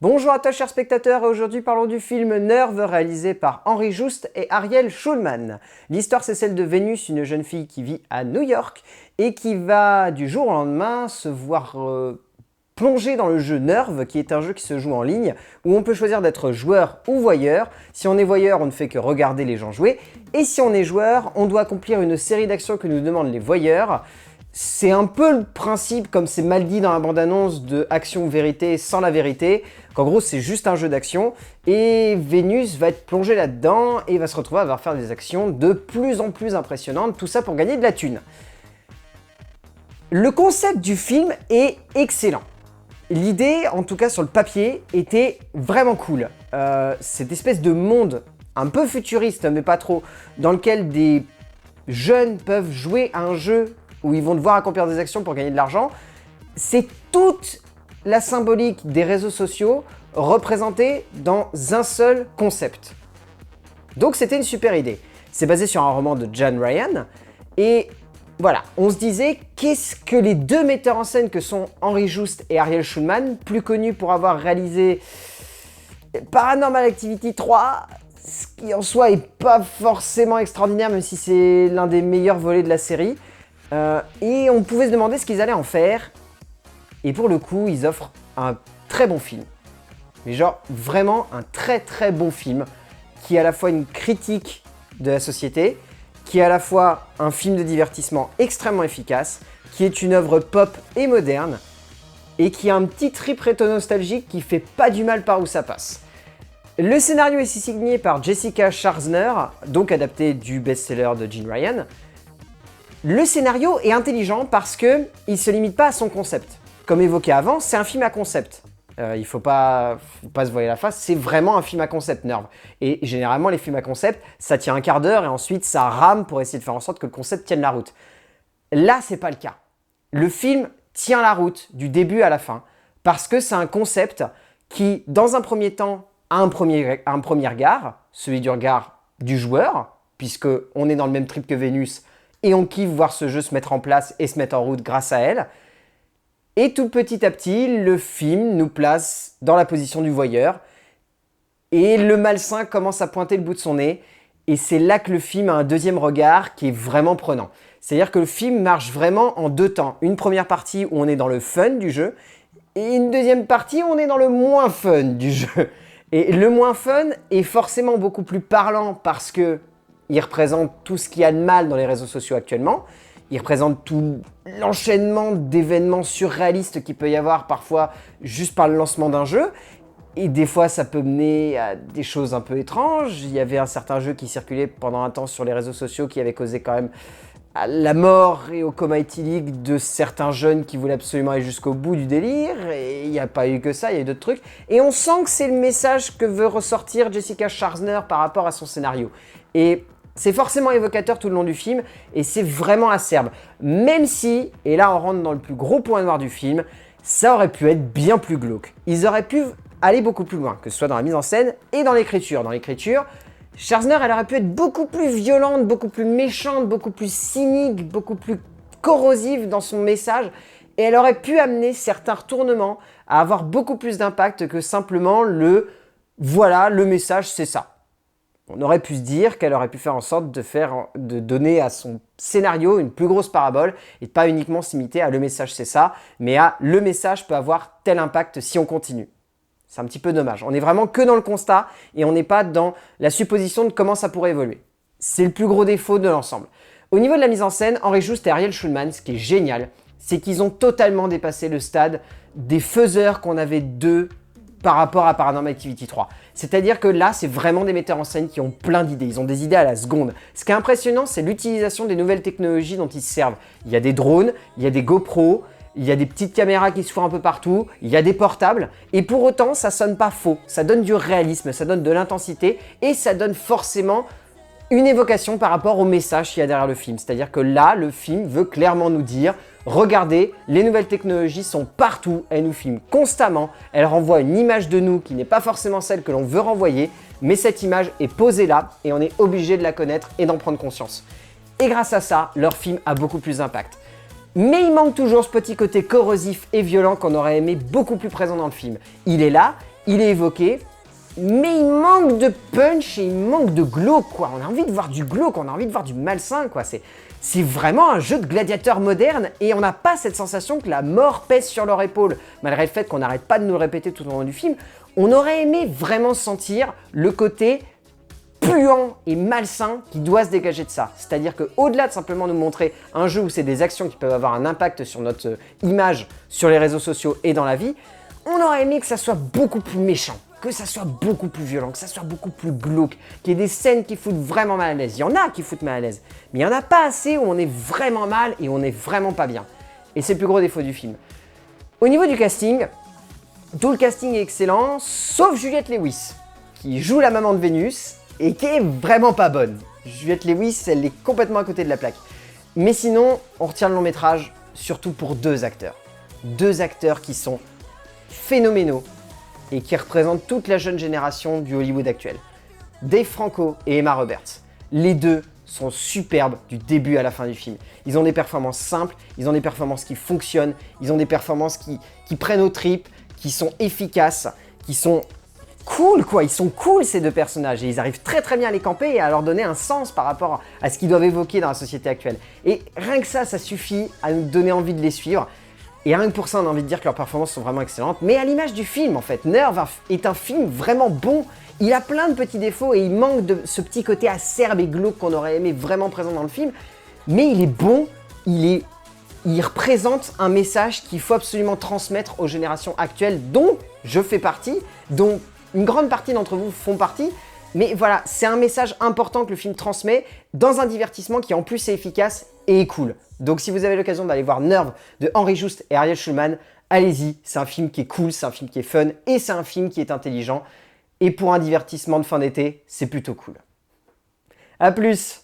Bonjour à toi chers spectateurs, et aujourd'hui parlons du film Nerve réalisé par Henri Juste et Ariel Schulman. L'histoire c'est celle de Vénus, une jeune fille qui vit à New York et qui va du jour au lendemain se voir plonger dans le jeu Nerve, qui est un jeu qui se joue en ligne où on peut choisir d'être joueur ou voyeur. Si on est voyeur, on ne fait que regarder les gens jouer, et si on est joueur, on doit accomplir une série d'actions que nous demandent les voyeurs. C'est un peu le principe, comme c'est mal dit dans la bande-annonce, de action ou vérité sans la vérité, qu'en gros c'est juste un jeu d'action, et Vénus va être plongée là-dedans et va se retrouver à devoir faire des actions de plus en plus impressionnantes, tout ça pour gagner de la thune. Le concept du film est excellent. L'idée, en tout cas sur le papier, était vraiment cool. Cette espèce de monde un peu futuriste, mais pas trop, dans lequel des jeunes peuvent jouer à un jeu où ils vont devoir accomplir des actions pour gagner de l'argent, c'est toute la symbolique des réseaux sociaux représentée dans un seul concept. Donc c'était une super idée. C'est basé sur un roman de Jan Ryan, et voilà, on se disait, qu'est-ce que les deux metteurs en scène que sont Henri Juste et Ariel Schulman, plus connus pour avoir réalisé Paranormal Activity 3, ce qui en soi est pas forcément extraordinaire, même si c'est l'un des meilleurs volets de la série, et on pouvait se demander ce qu'ils allaient en faire, et pour le coup, ils offrent un très bon film. Mais genre, vraiment un très très bon film, qui est à la fois une critique de la société, qui est à la fois un film de divertissement extrêmement efficace, qui est une œuvre pop et moderne, et qui a un petit trip rétro-nostalgique qui fait pas du mal par où ça passe. Le scénario est signé par Jessica Scharzner, donc adapté du best-seller de Jan Ryan. Le scénario est intelligent parce qu'il ne se limite pas à son concept. Comme évoqué avant, c'est un film à concept. Il ne faut pas se voiler la face, c'est vraiment un film à concept, Nerve. Et généralement, les films à concept, ça tient un quart d'heure et ensuite ça rame pour essayer de faire en sorte que le concept tienne la route. Là, c'est pas le cas. Le film tient la route du début à la fin parce que c'est un concept qui, dans un premier temps, a un premier regard, celui du regard du joueur, puisqu'on est dans le même trip que Vénus, et on kiffe voir ce jeu se mettre en place et se mettre en route grâce à elle. Et tout petit à petit, le film nous place dans la position du voyeur, et le malsain commence à pointer le bout de son nez, et c'est là que le film a un deuxième regard qui est vraiment prenant. C'est-à-dire que le film marche vraiment en deux temps. Une première partie où on est dans le fun du jeu, et une deuxième partie où on est dans le moins fun du jeu. Et le moins fun est forcément beaucoup plus parlant parce que il représente tout ce qu'il y a de mal dans les réseaux sociaux actuellement. Il représente tout l'enchaînement d'événements surréalistes qu'il peut y avoir parfois juste par le lancement d'un jeu. Et des fois, ça peut mener à des choses un peu étranges. Il y avait un certain jeu qui circulait pendant un temps sur les réseaux sociaux qui avait causé quand même à la mort et au coma éthylique de certains jeunes qui voulaient absolument aller jusqu'au bout du délire. Et il n'y a pas eu que ça, il y a eu d'autres trucs. Et on sent que c'est le message que veut ressortir Jessica Scharzner par rapport à son scénario. Et c'est forcément évocateur tout le long du film, et c'est vraiment acerbe. Même si, et là on rentre dans le plus gros point noir du film, ça aurait pu être bien plus glauque. Ils auraient pu aller beaucoup plus loin, que ce soit dans la mise en scène et dans l'écriture. Dans l'écriture, Scharzner, elle aurait pu être beaucoup plus violente, beaucoup plus méchante, beaucoup plus cynique, beaucoup plus corrosive dans son message, et elle aurait pu amener certains retournements à avoir beaucoup plus d'impact que simplement le « voilà, le message c'est ça ». On aurait pu se dire qu'elle aurait pu faire en sorte de donner à son scénario une plus grosse parabole et de pas uniquement s'imiter à le message c'est ça, mais à le message peut avoir tel impact si on continue. C'est un petit peu dommage. On n'est vraiment que dans le constat et on n'est pas dans la supposition de comment ça pourrait évoluer. C'est le plus gros défaut de l'ensemble. Au niveau de la mise en scène, Henri Juste et Ariel Schulman, ce qui est génial, c'est qu'ils ont totalement dépassé le stade des faiseurs qu'on avait d'eux par rapport à Paranormal Activity 3. C'est-à-dire que là, c'est vraiment des metteurs en scène qui ont plein d'idées. Ils ont des idées à la seconde. Ce qui est impressionnant, c'est l'utilisation des nouvelles technologies dont ils se servent. Il y a des drones, il y a des GoPro, il y a des petites caméras qui se font un peu partout, il y a des portables, et pour autant, ça sonne pas faux. Ça donne du réalisme, ça donne de l'intensité, et ça donne forcément une évocation par rapport au message qu'il y a derrière le film. C'est-à-dire que là, le film veut clairement nous dire « Regardez, les nouvelles technologies sont partout, elles nous filment constamment, elles renvoient une image de nous qui n'est pas forcément celle que l'on veut renvoyer, mais cette image est posée là et on est obligé de la connaître et d'en prendre conscience. » Et grâce à ça, leur film a beaucoup plus d'impact. Mais il manque toujours ce petit côté corrosif et violent qu'on aurait aimé beaucoup plus présent dans le film. Il est là, il est évoqué, mais il manque de punch et il manque de glauque, quoi. On a envie de voir du glauque, on a envie de voir du malsain, quoi. C'est vraiment un jeu de gladiateur moderne et on n'a pas cette sensation que la mort pèse sur leur épaule, malgré le fait qu'on n'arrête pas de nous le répéter tout au long du film. On aurait aimé vraiment sentir le côté puant et malsain qui doit se dégager de ça. C'est-à-dire qu'au-delà de simplement nous montrer un jeu où c'est des actions qui peuvent avoir un impact sur notre image, sur les réseaux sociaux et dans la vie, on aurait aimé que ça soit beaucoup plus méchant, que ça soit beaucoup plus violent, que ça soit beaucoup plus glauque, qu'il y ait des scènes qui foutent vraiment mal à l'aise. Il y en a qui foutent mal à l'aise, mais il n'y en a pas assez où on est vraiment mal et on est vraiment pas bien. Et c'est le plus gros défaut du film. Au niveau du casting, tout le casting est excellent, sauf Juliette Lewis, qui joue la maman de Vénus et qui est vraiment pas bonne. Juliette Lewis, elle est complètement à côté de la plaque. Mais sinon, on retient le long métrage surtout pour deux acteurs. Deux acteurs qui sont phénoménaux et qui représentent toute la jeune génération du Hollywood actuel. Dave Franco et Emma Roberts. Les deux sont superbes du début à la fin du film. Ils ont des performances simples, ils ont des performances qui fonctionnent, ils ont des performances qui prennent aux tripes, qui sont efficaces, qui sont cool, quoi. Ils sont cool, ces deux personnages, et ils arrivent très très bien à les camper et à leur donner un sens par rapport à ce qu'ils doivent évoquer dans la société actuelle. Et rien que ça suffit à nous donner envie de les suivre. Et rien que pour ça, on a envie de dire que leurs performances sont vraiment excellentes. Mais à l'image du film, en fait, Nerve est un film vraiment bon. Il a plein de petits défauts et il manque de ce petit côté acerbe et glauque qu'on aurait aimé vraiment présent dans le film. Mais il est bon, il représente un message qu'il faut absolument transmettre aux générations actuelles, dont je fais partie, dont une grande partie d'entre vous font partie. Mais voilà, c'est un message important que le film transmet dans un divertissement qui en plus est efficace et est cool. Donc si vous avez l'occasion d'aller voir Nerve de Henry Joost et Ariel Schulman, allez-y, c'est un film qui est cool, c'est un film qui est fun et c'est un film qui est intelligent. Et pour un divertissement de fin d'été, c'est plutôt cool. A plus!